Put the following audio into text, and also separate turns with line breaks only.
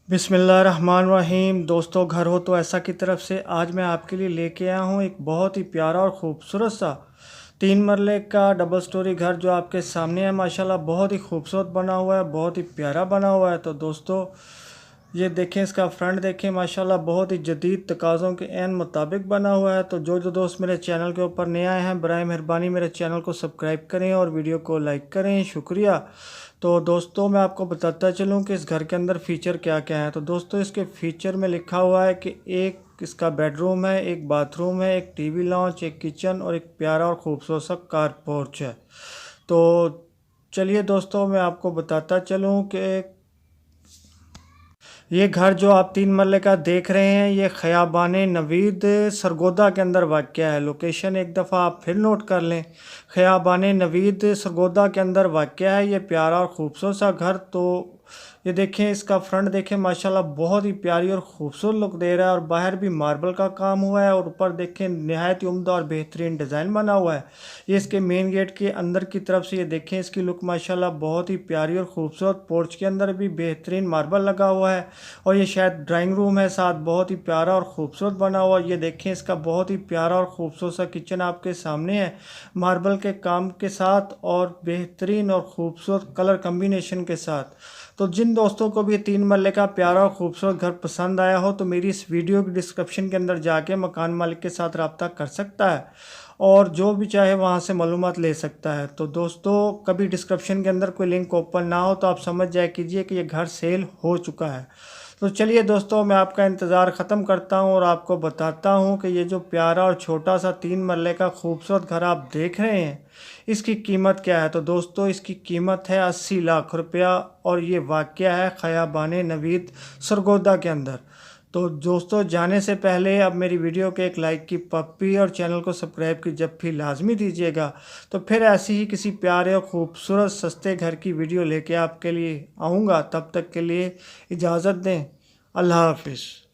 बिस्मिल्लाहिर्रहमानिर्रहीम। दोस्तों, घर हो तो ऐसा की तरफ से आज मैं आपके लिए लेके आया हूँ एक बहुत ही प्यारा और ख़ूबसूरत सा 3 मरले का डबल स्टोरी घर जो आपके सामने है। माशाल्लाह बहुत ही खूबसूरत बना हुआ है, बहुत ही प्यारा बना हुआ है। तो दोस्तों ये देखें, इसका फ्रंट देखें, माशाल्लाह बहुत ही जदीद तकाज़ों के एन मुताबिक बना हुआ है। तो जो जो दोस्त मेरे चैनल के ऊपर नए आए हैं, बराए मेहरबानी मेरे चैनल को सब्सक्राइब करें और वीडियो को लाइक करें, शुक्रिया। तो दोस्तों मैं आपको बताता चलूं कि इस घर के अंदर फ़ीचर क्या क्या है। तो दोस्तों इसके फ़ीचर में लिखा हुआ है कि एक इसका बेडरूम है, एक बाथरूम है, एक टीवी लॉन्च, एक किचन और एक प्यारा और ख़ूबसूरत सा कार पोर्च है। तो चलिए दोस्तों मैं आपको बताता चलूं कि ये घर जो आप 3 मरले का देख रहे हैं ये ख़याबान नवीद सरगोदा के अंदर वाक़या है। लोकेशन एक दफ़ा आप फिर नोट कर लें, ख़याबान नवीद सरगोदा के अंदर वाक़या है ये प्यारा और ख़ूबसूरत सा घर। तो ये देखें, इसका फ्रंट देखें, माशाल्लाह बहुत ही प्यारी और ख़ूबसूरत लुक दे रहा है और बाहर भी मार्बल का काम हुआ है और ऊपर देखें नहायत ही उम्दा और बेहतरीन डिज़ाइन बना हुआ है। ये इसके मेन गेट के अंदर की तरफ से ये देखें, इसकी लुक माशाल्लाह बहुत ही प्यारी और ख़ूबसूरत। पोर्च के अंदर भी बेहतरीन मार्बल लगा हुआ है और ये शायद ड्राइंग रूम है, साथ बहुत ही प्यारा और ख़ूबसूरत बना हुआ। ये देखें, इसका बहुत ही प्यारा और ख़ूबसूरत सा किचन आपके सामने है, मार्बल के काम के साथ और बेहतरीन और ख़ूबसूरत कलर कम्बिनेशन के साथ। तो जिन दोस्तों को भी 3 मरले का प्यारा और ख़ूबसूरत घर पसंद आया हो तो मेरी इस वीडियो की डिस्क्रिप्शन के अंदर जाके मकान मालिक के साथ रब्ता कर सकता है और जो भी चाहे वहाँ से मालूमात ले सकता है। तो दोस्तों कभी डिस्क्रिप्शन के अंदर कोई लिंक ओपन ना हो तो आप समझ जाए कीजिए कि ये घर सेल हो चुका है। तो चलिए दोस्तों मैं आपका इंतज़ार ख़त्म करता हूँ और आपको बताता हूँ कि ये जो प्यारा और छोटा सा 3 मरले का खूबसूरत घर आप देख रहे हैं इसकी कीमत क्या है। तो दोस्तों इसकी कीमत है 80 लाख रुपया और ये वाक़या है ख़याबान नवीद सरगोदा के अंदर। तो दोस्तों जाने से पहले अब मेरी वीडियो के एक लाइक की पप्पी और चैनल को सब्सक्राइब की जब भी लाजमी दीजिएगा। तो फिर ऐसी ही किसी प्यारे और ख़ूबसूरत सस्ते घर की वीडियो लेके आपके लिए आऊँगा। तब तक के लिए इजाज़त दें। अल्लाह हाफिज़।